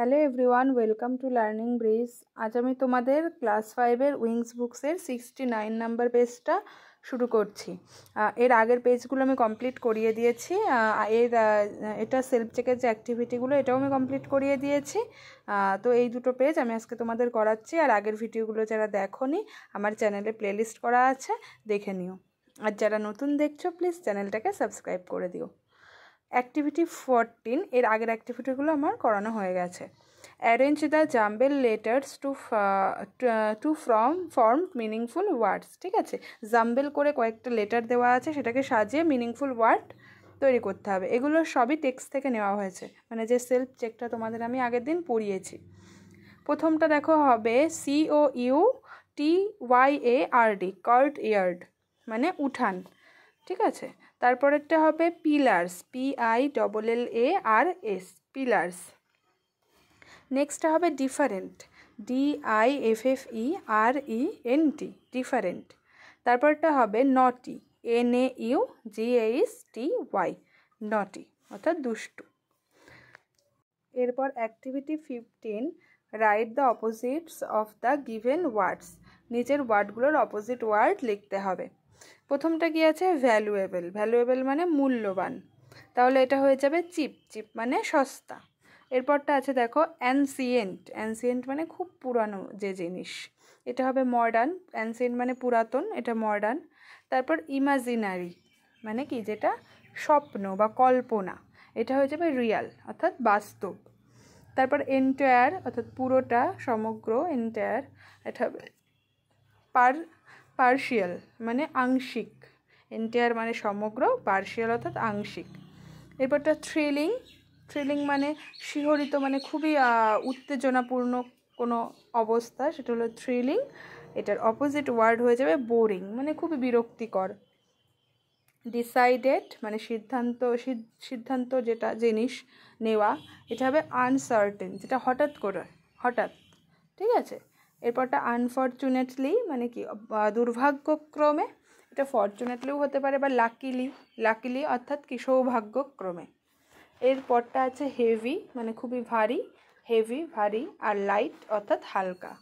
Hello everyone, welcome to learning bridge. আজ আমি তোমাদের ক্লাস 5-এর উইংস বুকসের 69 নাম্বার পেজটা শুরু করছি। এর আগের পেজগুলো আমি কমপ্লিট করিয়ে দিয়েছি। এটা সেলফ চেকের যে অ্যাক্টিভিটিগুলো এটাও আমি কমপ্লিট করিয়ে দিয়েছি। তো এই দুটো পেজ আমি আজকে তোমাদের করাচ্ছি। আর আগের ভিডিওগুলো যারা দেখোনি আমার চ্যানেলে প্লেলিস্ট করা আছে, দেখে নিও। আর যারা নতুন দেখছো প্লিজ চ্যানেলটাকে সাবস্ক্রাইব করে দিও। অ্যাক্টিভিটি 14 এর আগের অ্যাক্টিভিটিগুলো আমার করানো হয়ে গেছে। Arrange the jumble letters to form meaningful ওয়ার্ডস। ঠিক আছে, জাম্বেল করে কয়েকটা লেটার দেওয়া আছে, সেটাকে সাজিয়ে মিনিংফুল ওয়ার্ড তৈরি করতে হবে। এগুলো সবই টেক্সট থেকে নেওয়া হয়েছে, মানে যে সেলফ চেকটা তোমাদের আমি আগের দিন পড়িয়েছি। প্রথমটা দেখো হবে COUTYARD, কার্ট ইয়ার্ড, মানে উঠান। ঠিক আছে, তারপরেরটা হবে পিলার্স, PILLARS, পিলার্স। নেক্সটটা হবে ডিফারেন্ট, DIFFERENT, ডিফারেন্ট। তারপরটা হবে নটি, NAUGHTY, নটি, অর্থাৎ দুষ্টু। এরপর activity 15, write the opposites of the given words. নিচের ওয়ার্ডগুলোর অপোজিট ওয়ার্ড লিখতে হবে। প্রথমটা কি আছে? ভ্যালুয়েবল, ভ্যালুয়েবল মানে মূল্যবান, তাহলে এটা হয়ে যাবে চিপ, চিপ মানে সস্তা। এরপরটা আছে দেখো অ্যানসিয়েন্ট, অ্যানসিয়েন্ট মানে খুব পুরানো যে জিনিস, এটা হবে মডার্ন। অ্যানসিয়েন্ট মানে পুরাতন, এটা মডার্ন। তারপর ইমাজিনারি মানে কি, যেটা স্বপ্ন বা কল্পনা, এটা হয়ে যাবে রিয়াল, অর্থাৎ বাস্তব। তারপর এন্টায়ার অর্থাৎ পুরোটা, সমগ্র, এন্টায়ার, এটা হবে পার্শিয়াল মানে আংশিক, এন্টায়ার মানে সমগ্র, পার্শিয়াল অর্থাৎ আংশিক। এরপরটা থ্রিলিং, থ্রিলিং মানে শিহরিত, মানে খুবই উত্তেজনাপূর্ণ কোনো অবস্থা, সেটা হলো থ্রিলিং। এটার অপোজিট ওয়ার্ড হয়ে যাবে বোরিং, মানে খুবই বিরক্তিকর। ডিসাইডেড মানে সিদ্ধান্ত যেটা জিনিস নেওয়া, এটা হবে আনসার্টেন, যেটা হঠাৎ করে, হঠাৎ। ঠিক আছে, এরপরটা আনফর্চুনেটলি মানে কি, দুর্ভাগ্যক্রমে, এটা ফর্চুনেটলিও হতে পারে বা লাকিলি, লাকিলি অর্থাৎ কি, সৌভাগ্যক্রমে। এরপরটা আছে হেভি মানে খুবই ভারী, হেভি ভারী, আর লাইট অর্থাৎ হালকা।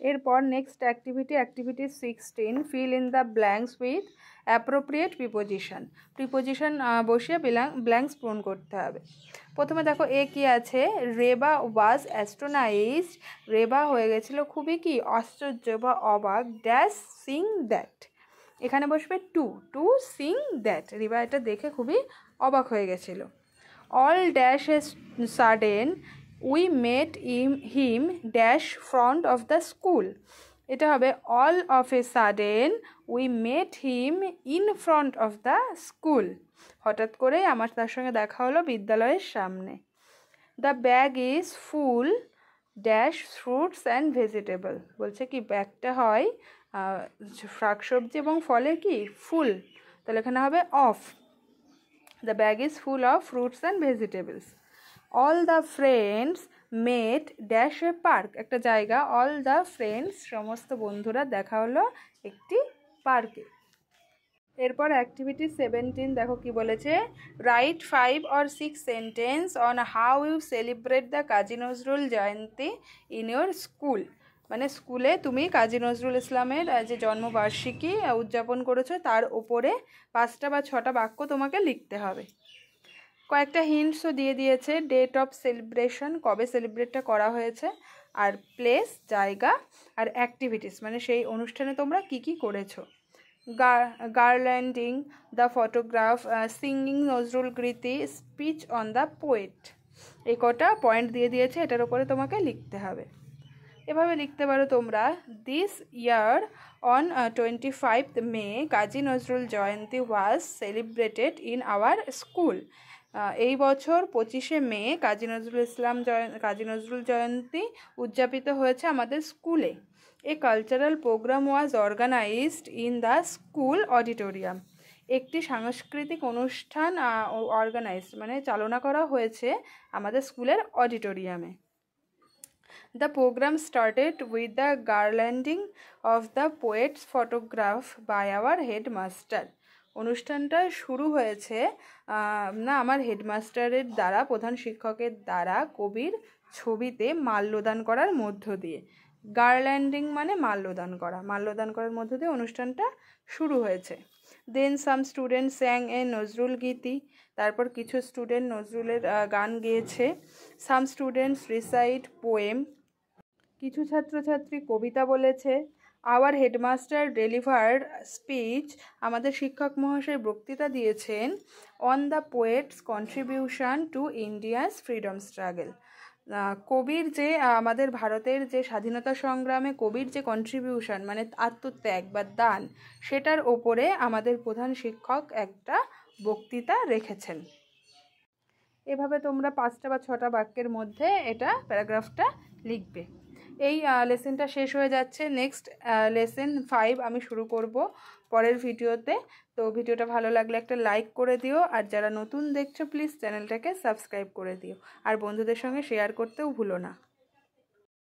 এরপর next activity 16, fill in the blanks with appropriate preposition. Preposition বসিয়ে ব্ল্যাঙ্কস পূরণ করতে হবে। প্রথমে দেখো এ কি আছে? রেবা ওয়াজ অ্যাস্ট্রোনাইজড, রেবা হয়ে গেছিল খুবই কি, আশ্চর্য বা অবাক, ড্যাশ সিং দ্যাট, এখানে বসবে টু সিং দ্যাট, রেবা এটা দেখে খুবই অবাক হয়ে গেছিল। All dash a sudden we met him dash front of the school, এটা হবে all of a sudden we met him in front of the school, হঠাৎ করেই আমার তার সঙ্গে দেখা হলো বিদ্যালয়ের সামনে। The bag is full dash fruits and vegetable, বলছে কি ব্যাগটা হয় শাকসবজি এবং ফলের কি, ফুল, তাহলে এখানে হবে of. The bag is full of fruits and vegetables. All the friends met dash a park, একটা জায়গা, অল দ্য ফ্রেন্ডস সমস্ত বন্ধুরা দেখা হলো একটি পার্কে। এরপর অ্যাক্টিভিটি 17 দেখো কি বলেছে, write 5 or 6 sentence on how you celebrate the Kazi Nazrul Jayanti in your school, মানে স্কুলে তুমি কাজী নজরুল ইসলামের যে জন্মবার্ষিকী উদযাপন করেছো তার ওপরে 5টা বা 6টা বাক্য তোমাকে লিখতে হবে। কয়েকটা হিন্টসও দিয়ে দিয়েছে, ডেট অফ সেলিব্রেশন, কবে সেলিব্রেটটা করা হয়েছে, আর প্লেস জায়গা, আর অ্যাক্টিভিটিস মানে সেই অনুষ্ঠানে তোমরা কি কি করেছো। গার্ল্যান্ডিং দ্য ফটোগ্রাফ, সিঙ্গিং নজরুল গীতি, স্পিচ অন দ্য পোয়েট, এই কটা পয়েন্ট দিয়ে দিয়েছে, এটার উপরে তোমাকে লিখতে হবে। এভাবে লিখতে পারো তোমরা, this year on 25 May Kazi Nazrul Jayanti was celebrated in our school, এই বছর 25শে মে কাজী নজরুল জয়ন্তী উদযাপিত হয়েছে আমাদের স্কুলে। A cultural programme was organised in the school auditorium, একটি সাংস্কৃতিক অনুষ্ঠান অর্গানাইজড মানে চালনা করা হয়েছে আমাদের স্কুলের অডিটোরিয়ামে। The program started with the garlanding of the poet's photograph by our headmaster. অনুষ্ঠানটা শুরু হয়েছে না আমার হেডমাস্টারের দ্বারা, প্রধান শিক্ষকের দ্বারা কবির ছবিতে মাল্যদান করার মধ্য দিয়ে। গার্ল্যান্ডিং মানে মাল্যদান করার মধ্য দিয়ে অনুষ্ঠানটা শুরু হয়েছে। দেন সাম স্টুডেন্ট স্যাং এ নজরুল গীতি, তারপর কিছু স্টুডেন্ট নজরুলের গান গেয়েছে। সাম স্টুডেন্টস রিসাইট পোয়েম, কিছু ছাত্রছাত্রী কবিতা বলেছে। আওয়ার হেডমাস্টার ডেলিভার্ড স্পিচ, আমাদের শিক্ষক মহাশয় বক্তৃতা দিয়েছেন on the poet's contribution to India's freedom struggle. কবির যে আমাদের ভারতের যে স্বাধীনতা সংগ্রামে কবির যে কন্ট্রিবিউশন মানে আত্মত্যাগ বা দান, সেটার ওপরে আমাদের প্রধান শিক্ষক একটা বক্তৃতা রেখেছেন। এভাবে তোমরা 5টা বা 6টা বাক্যের মধ্যে এটা প্যারাগ্রাফটা লিখবে। এই লেসেনটা শেষ হয়ে যাচ্ছে। নেক্সট লেসেন 5 আমি শুরু করব পরের ভিডিওতে। তো ভিডিওটা ভালো লাগলে একটা লাইক করে দিও, আর যারা নতুন দেখছো প্লিজ চ্যানেলটাকে সাবস্ক্রাইব করে দিও, আর বন্ধুদের সঙ্গে শেয়ার করতেও ভুলো না।